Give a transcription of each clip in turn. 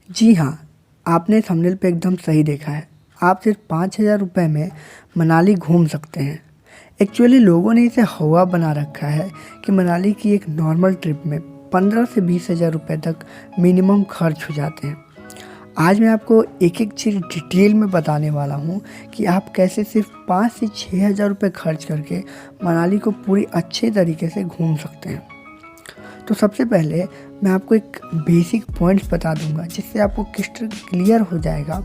जी हाँ, आपने थंबनेल पे एकदम सही देखा है। आप सिर्फ 5,000 रुपये में मनाली घूम सकते हैं। एक्चुअली लोगों ने इसे हवा बना रखा है कि मनाली की एक नॉर्मल ट्रिप में 15 से 20,000 रुपये तक मिनिमम खर्च हो जाते हैं। आज मैं आपको एक-एक चीज़ डिटेल में बताने वाला हूँ कि आप कैसे सिर्फ 5 से 6,000 रुपये खर्च करके मनाली को पूरी अच्छे तरीके से घूम सकते हैं। तो सबसे पहले मैं आपको एक बेसिक पॉइंट्स बता दूंगा जिससे आपको क्रिस्टल क्लियर हो जाएगा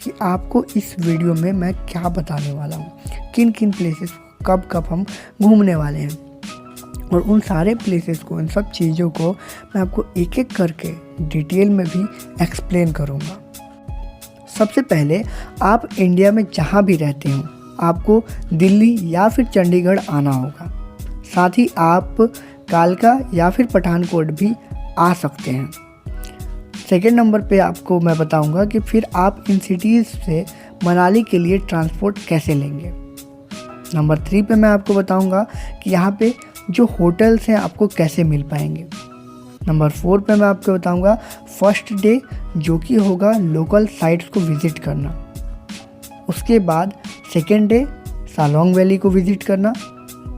कि आपको इस वीडियो में मैं क्या बताने वाला हूँ, किन किन प्लेसेस कब कब हम घूमने वाले हैं। और उन सारे प्लेसेस को, इन सब चीज़ों को मैं आपको एक एक करके डिटेल में भी एक्सप्लेन करूँगा। सबसे पहले आप इंडिया में जहाँ भी रहते हो आपको दिल्ली या फिर चंडीगढ़ आना होगा। साथ ही आप कालका या फिर पठानकोट भी आ सकते हैं। सेकेंड नंबर पे आपको मैं बताऊंगा कि फिर आप इन सिटीज़ से मनाली के लिए ट्रांसपोर्ट कैसे लेंगे। नंबर 3 पे मैं आपको बताऊंगा कि यहाँ पे जो होटल्स हैं आपको कैसे मिल पाएंगे। नंबर 4 पे मैं आपको बताऊंगा फर्स्ट डे जो कि होगा लोकल साइट्स को विज़िट करना। उसके बाद सेकेंड डे सालोंग वैली को विज़िट करना।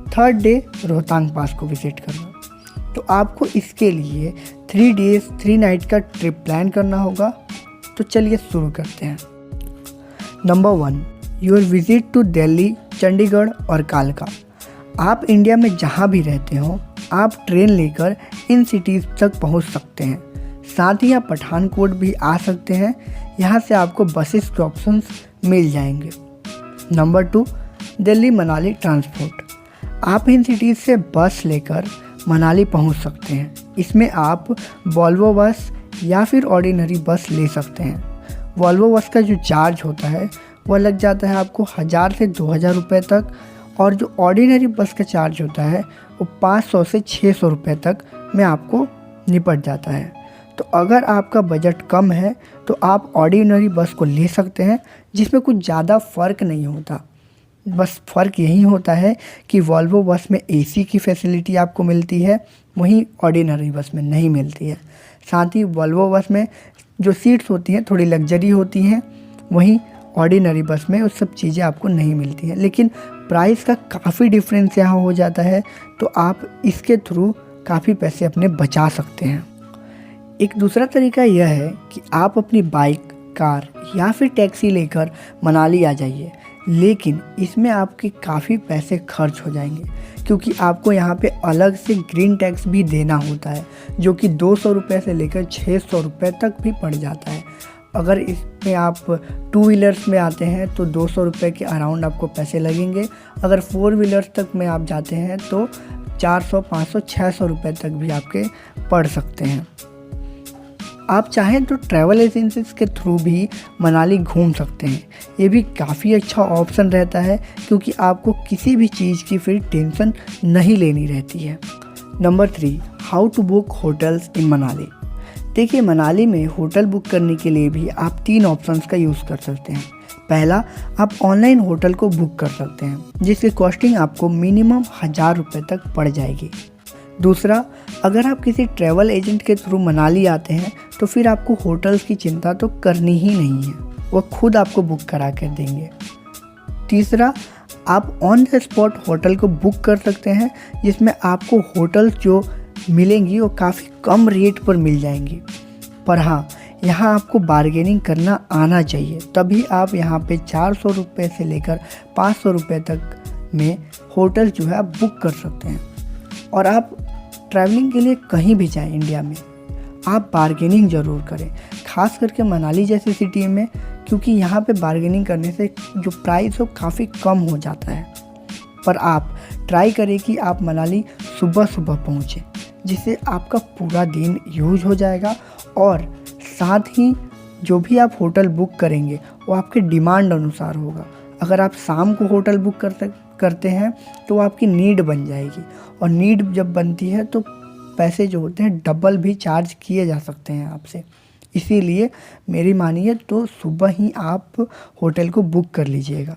थर्ड डे रोहतांग पास को विज़िट करना। तो आपको इसके लिए 3 डेज़ 3 नाइट का ट्रिप प्लान करना होगा। तो चलिए शुरू करते हैं। Number 1, your visit to Delhi, Chandigarh और कालका। आप इंडिया में जहाँ भी रहते हो आप ट्रेन लेकर इन सिटीज़ तक पहुँच सकते हैं। साथ ही आप पठानकोट भी आ सकते हैं। यहाँ से आपको बसेस के ऑप्शंस मिल जाएंगे। Number 2, Delhi Manali transport. आप इन सिटीज़ से बस लेकर मनाली पहुंच सकते हैं। इसमें आप वॉल्वो बस या फिर ऑर्डिनरी बस ले सकते हैं। वॉल्वो बस का जो चार्ज होता है वह लग जाता है आपको 1,000 से 2,000 रुपये तक, और जो ऑर्डिनरी बस का चार्ज होता है वो 500 से 600 रुपये तक में आपको निपट जाता है। तो अगर आपका बजट कम है तो आप ऑर्डिनरी बस को ले सकते हैं, जिसमें कुछ ज़्यादा फ़र्क नहीं होता। बस फ़र्क यही होता है कि वॉल्वो बस में एसी की फैसिलिटी आपको मिलती है, वहीं ऑर्डिनरी बस में नहीं मिलती है। साथ ही वॉल्वो बस में जो सीट्स होती हैं थोड़ी लग्जरी होती हैं, वहीं ऑर्डिनरी बस में वो सब चीज़ें आपको नहीं मिलती हैं। लेकिन प्राइस का काफ़ी डिफरेंस यहाँ हो जाता है, तो आप इसके थ्रू काफ़ी पैसे अपने बचा सकते हैं। एक दूसरा तरीका यह है कि आप अपनी बाइक, कार या फिर टैक्सी लेकर मनाली आ जाइए, लेकिन इसमें आपके काफ़ी पैसे खर्च हो जाएंगे, क्योंकि आपको यहाँ पे अलग से ग्रीन टैक्स भी देना होता है, जो कि 200 रुपये से लेकर 600 रुपये तक भी पड़ जाता है। अगर इसमें आप 2 व्हीलर्स में आते हैं तो 200 रुपये के अराउंड आपको पैसे लगेंगे। अगर 4 व्हीलर्स तक में आप जाते हैं तो 400, 500, 600 रुपये तक भी आपके पड़ सकते हैं। आप चाहें तो ट्रैवल एजेंसीज के थ्रू भी मनाली घूम सकते हैं। ये भी काफ़ी अच्छा ऑप्शन रहता है, क्योंकि आपको किसी भी चीज़ की फिर टेंशन नहीं लेनी रहती है। Number 3, how to book hotels in Manali. देखिए, मनाली में होटल बुक करने के लिए भी आप 3 ऑप्शंस का यूज़ कर सकते हैं। पहला, आप ऑनलाइन होटल को बुक कर सकते हैं, जिसकी कॉस्टिंग आपको मिनिमम 1,000 रुपये तक पड़ जाएगी। दूसरा, अगर आप किसी ट्रैवल एजेंट के थ्रू मनाली आते हैं तो फिर आपको होटल्स की चिंता तो करनी ही नहीं है, वो खुद आपको बुक करा कर देंगे। तीसरा, आप ऑन द स्पॉट होटल को बुक कर सकते हैं, जिसमें आपको होटल्स जो मिलेंगी वो काफ़ी कम रेट पर मिल जाएंगी। पर हाँ, यहाँ आपको बार्गेनिंग करना आना चाहिए, तभी आप यहाँ पे 400 रुपये से लेकर 500 रुपये तक में होटल जो है आप बुक कर सकते हैं। और आप ट्रैवलिंग के लिए कहीं भी जाएं इंडिया में, आप बार्गेनिंग ज़रूर करें, ख़ास करके मनाली जैसी सिटी में, क्योंकि यहाँ पे बार्गेनिंग करने से जो प्राइस हो काफ़ी कम हो जाता है। पर आप ट्राई करें कि आप मनाली सुबह सुबह पहुँचें, जिससे आपका पूरा दिन यूज हो जाएगा, और साथ ही जो भी आप होटल बुक करेंगे वो आपके डिमांड अनुसार होगा। अगर आप शाम को होटल बुक करते हैं तो आपकी नीड बन जाएगी, और नीड जब बनती है तो पैसे जो होते हैं डबल भी चार्ज किए जा सकते हैं आपसे। इसीलिए मेरी मानिए तो सुबह ही आप होटल को बुक कर लीजिएगा।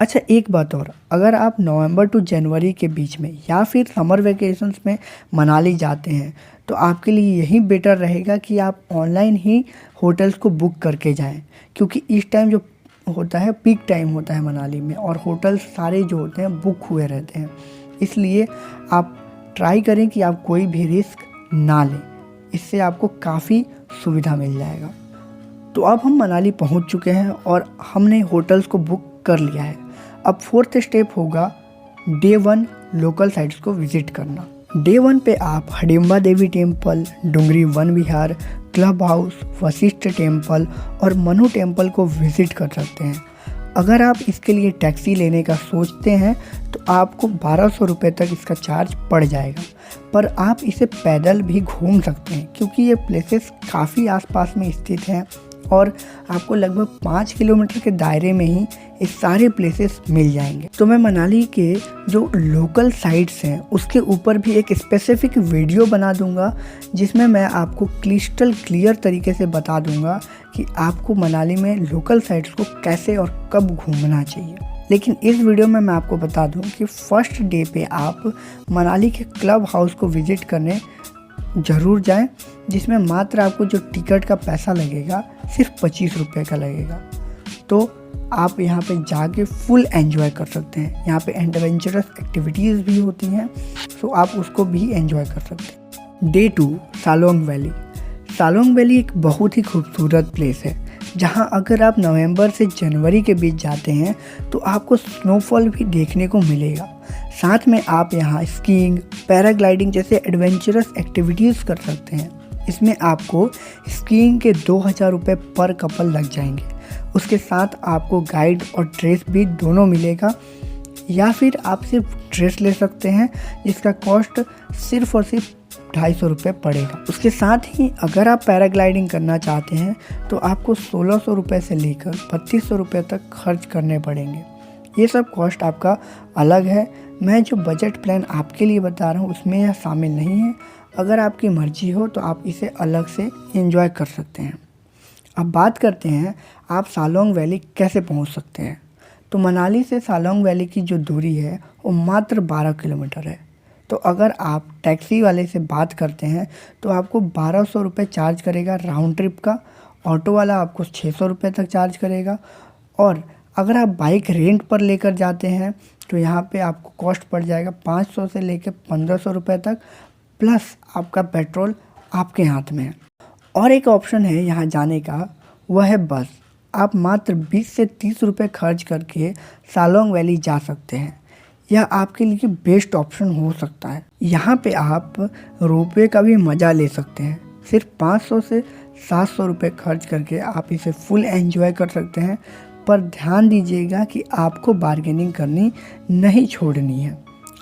अच्छा, एक बात और, अगर आप नवंबर टू जनवरी के बीच में या फिर समर वेकेशंस में मनाली जाते हैं तो आपके लिए यही बेटर रहेगा कि आप ऑनलाइन ही होटल्स को बुक करके जाएं, क्योंकि इस टाइम जो होता है पीक टाइम होता है मनाली में, और होटल्स सारे जो होते हैं बुक हुए रहते हैं। इसलिए आप ट्राई करें कि आप कोई भी रिस्क ना लें, इससे आपको काफ़ी सुविधा मिल जाएगा। तो अब हम मनाली पहुंच चुके हैं और हमने होटल्स को बुक कर लिया है। अब फोर्थ स्टेप होगा डे 1 लोकल साइट्स को विज़िट करना। डे 1 पे आप हडिम्बा देवी टेम्पल, डुंगरी वन विहार, क्लब हाउस, वशिष्ठ टेम्पल और मनु टेम्पल को विज़िट कर सकते हैं। अगर आप इसके लिए टैक्सी लेने का सोचते हैं तो आपको 1200 रुपये तक इसका चार्ज पड़ जाएगा, पर आप इसे पैदल भी घूम सकते हैं क्योंकि ये प्लेसेस काफ़ी आसपास में स्थित हैं और आपको लगभग 5 किलोमीटर के दायरे में ही ये सारे प्लेसेस मिल जाएंगे। तो मैं मनाली के जो लोकल साइट्स हैं उसके ऊपर भी एक स्पेसिफिक वीडियो बना दूंगा, जिसमें मैं आपको क्रिस्टल क्लियर तरीके से बता दूंगा कि आपको मनाली में लोकल साइट्स को कैसे और कब घूमना चाहिए। लेकिन इस वीडियो में मैं आपको बता दूं कि फर्स्ट डे पे आप मनाली के क्लब हाउस को विज़िट करने ज़रूर जाएं, जिसमें मात्र आपको जो टिकट का पैसा लगेगा सिर्फ 25 रुपये का लगेगा। तो आप यहाँ पे जाके फुल एंजॉय कर सकते हैं। यहाँ पे एडवेंचरस एक्टिविटीज़ भी होती हैं, तो आप उसको भी एंजॉय कर सकते हैं। Day 2 Solang valley. Solang valley एक बहुत ही खूबसूरत प्लेस है, जहाँ अगर आप नवंबर से जनवरी के बीच जाते हैं तो आपको स्नोफॉल भी देखने को मिलेगा। साथ में आप यहाँ स्कीइंग, पैराग्लाइडिंग जैसे एडवेंचरस एक्टिविटीज़ कर सकते हैं। इसमें आपको स्कीइंग के 2000 रुपये पर कपल लग जाएंगे। उसके साथ आपको गाइड और ड्रेस भी दोनों मिलेगा, या फिर आप सिर्फ ड्रेस ले सकते हैं जिसका कॉस्ट सिर्फ और सिर्फ 250 रुपये पड़ेगा। उसके साथ ही अगर आप पैराग्लाइडिंग करना चाहते हैं तो आपको 1600 रुपये से लेकर 3200 रुपये तक खर्च करने पड़ेंगे। ये सब कॉस्ट आपका अलग है। मैं जो बजट प्लान आपके लिए बता रहा हूँ उसमें यह शामिल नहीं है। अगर आपकी मर्जी हो तो आप इसे अलग से एंजॉय कर सकते हैं। अब बात करते हैं आप सालोंग वैली कैसे पहुँच सकते हैं। तो मनाली से सालोंग वैली की जो दूरी है वो मात्र 12 किलोमीटर है। तो अगर आप टैक्सी वाले से बात करते हैं तो आपको 1200 रुपये चार्ज करेगा राउंड ट्रिप का, ऑटो वाला आपको 600 रुपये तक चार्ज करेगा, और अगर आप बाइक रेंट पर लेकर जाते हैं तो यहाँ पे आपको कॉस्ट पड़ जाएगा 500 से लेकर 1500 रुपये तक, प्लस आपका पेट्रोल आपके हाथ में है। और एक ऑप्शन है यहाँ जाने का, वह है बस। आप मात्र 20 से 30 रुपये खर्च करके सालोंग वैली जा सकते हैं। यह आपके लिए बेस्ट ऑप्शन हो सकता है। यहाँ पे आप रोपवे का भी मज़ा ले सकते हैं। सिर्फ 500 से 700 रुपये खर्च करके आप इसे फुल एंजॉय कर सकते हैं, पर ध्यान दीजिएगा कि आपको बार्गेनिंग करनी नहीं छोड़नी है।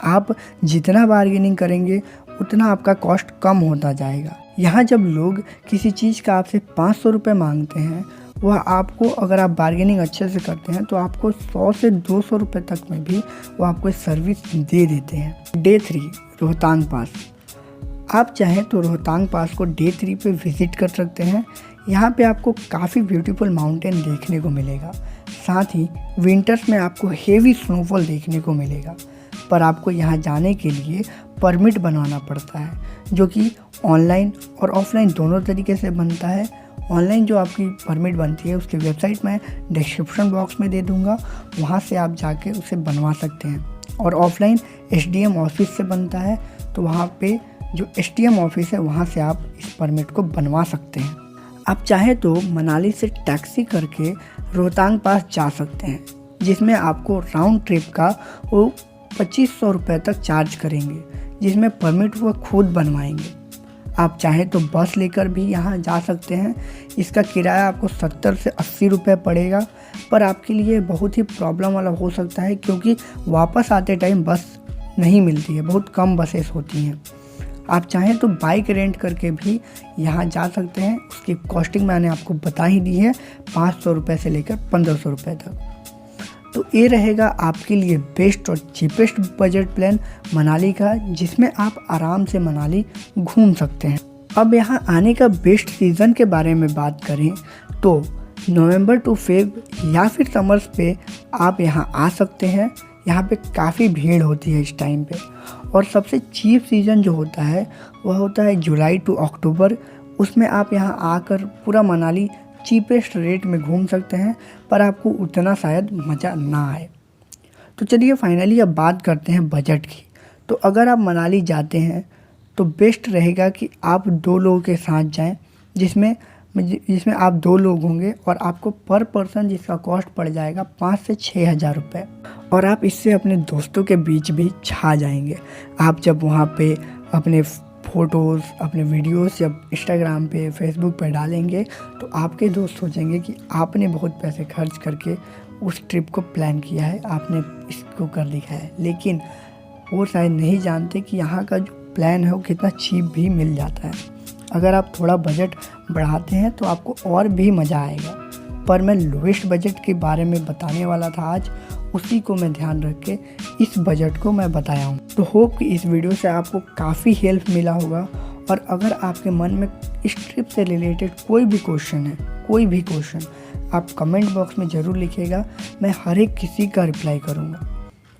आप जितना बार्गेनिंग करेंगे उतना आपका कॉस्ट कम होता जाएगा। यहाँ जब लोग किसी चीज़ का आपसे 500 रुपये मांगते हैं, वह आपको अगर आप बार्गेनिंग अच्छे से करते हैं तो आपको 100 से 200 रुपये तक में भी वो आपको सर्विस दे देते हैं। डे 3 रोहतांग पास। आप चाहें तो रोहतांग पास को डे 3 पे विज़िट कर सकते हैं। यहाँ पे आपको काफ़ी ब्यूटीफुल माउंटेन देखने को मिलेगा। साथ ही विंटर्स में आपको हेवी स्नोफॉल देखने को मिलेगा, पर आपको यहाँ जाने के लिए परमिट बनवाना पड़ता है, जो कि ऑनलाइन और ऑफलाइन दोनों तरीके से बनता है। ऑनलाइन जो आपकी परमिट बनती है उसकी वेबसाइट मैं डिस्क्रिप्शन बॉक्स में दे दूँगा, वहाँ से आप जाके उसे बनवा सकते हैं। और ऑफलाइन एसडीएम ऑफिस से बनता है, तो वहाँ पे जो एसडीएम ऑफिस है वहाँ से आप इस परमिट को बनवा सकते हैं। आप चाहें तो मनाली से टैक्सी करके रोहतांग पास जा सकते हैं, जिसमें आपको राउंड ट्रिप का वो 2500 रुपये तक चार्ज करेंगे, जिसमें परमिट वो खुद बनवाएंगे। आप चाहें तो बस लेकर भी यहाँ जा सकते हैं। इसका किराया आपको 70 से 80 रुपये पड़ेगा, पर आपके लिए बहुत ही प्रॉब्लम वाला हो सकता है क्योंकि वापस आते टाइम बस नहीं मिलती है, बहुत कम बसेस होती हैं। आप चाहें तो बाइक रेंट करके भी यहाँ जा सकते हैं। उसकी कॉस्टिंग मैंने आपको बता ही दी है, 500 रुपये से लेकर 1500 रुपये तक। तो ये रहेगा आपके लिए बेस्ट और चीपेस्ट बजट प्लान मनाली का, जिसमें आप आराम से मनाली घूम सकते हैं। अब यहाँ आने का बेस्ट सीज़न के बारे में बात करें तो नवंबर टू फेब या फिर समर्स पे आप यहाँ आ सकते हैं। यहाँ पे काफ़ी भीड़ होती है इस टाइम पे। और सबसे चीप सीज़न जो होता है वह होता है जुलाई टू अक्टूबर। उसमें आप यहाँ आकर पूरा मनाली चीपेस्ट रेट में घूम सकते हैं, पर आपको उतना शायद मज़ा ना आए। तो चलिए फाइनली अब बात करते हैं बजट की। तो अगर आप मनाली जाते हैं तो बेस्ट रहेगा कि आप 2 लोगों के साथ जाएं, जिसमें आप 2 लोग होंगे और आपको पर पर्सन जिसका कॉस्ट पड़ जाएगा 5 से 6 हज़ार रुपये। और आप इससे अपने दोस्तों के बीच भी छा जाएंगे। आप जब वहाँ पे अपने फ़ोटोज़, अपने वीडियोस जब इंस्टाग्राम पे, फेसबुक पे डालेंगे तो आपके दोस्त सोचेंगे कि आपने बहुत पैसे खर्च करके उस ट्रिप को प्लान किया है, आपने इसको कर दिखाया है। लेकिन वो शायद नहीं जानते कि यहाँ का जो प्लान है वो कितना चीप भी मिल जाता है। अगर आप थोड़ा बजट बढ़ाते हैं तो आपको और भी मज़ा आएगा। पर मैं लोएस्ट बजट के बारे में बताने वाला था आज, उसी को मैं ध्यान रख के इस बजट को मैं बताया हूँ। तो होप कि इस वीडियो से आपको काफ़ी हेल्प मिला होगा। और अगर आपके मन में इस ट्रिप से रिलेटेड कोई भी क्वेश्चन है, कोई भी क्वेश्चन, आप कमेंट बॉक्स में ज़रूर लिखिएगा, मैं हर एक किसी का रिप्लाई करूँगा।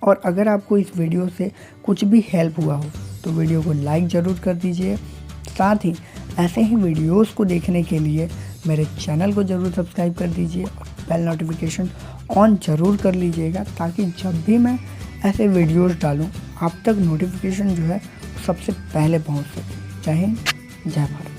और अगर आपको इस वीडियो से कुछ भी हेल्प हुआ हो तो वीडियो को लाइक ज़रूर कर दीजिए। साथ ही ऐसे ही वीडियोस को देखने के लिए मेरे चैनल को ज़रूर सब्सक्राइब कर दीजिए और बेल नोटिफिकेशन ऑन ज़रूर कर लीजिएगा, ताकि जब भी मैं ऐसे वीडियोस डालूं आप तक नोटिफिकेशन जो है सबसे पहले पहुंच सके। जय हिंद, जय भारत।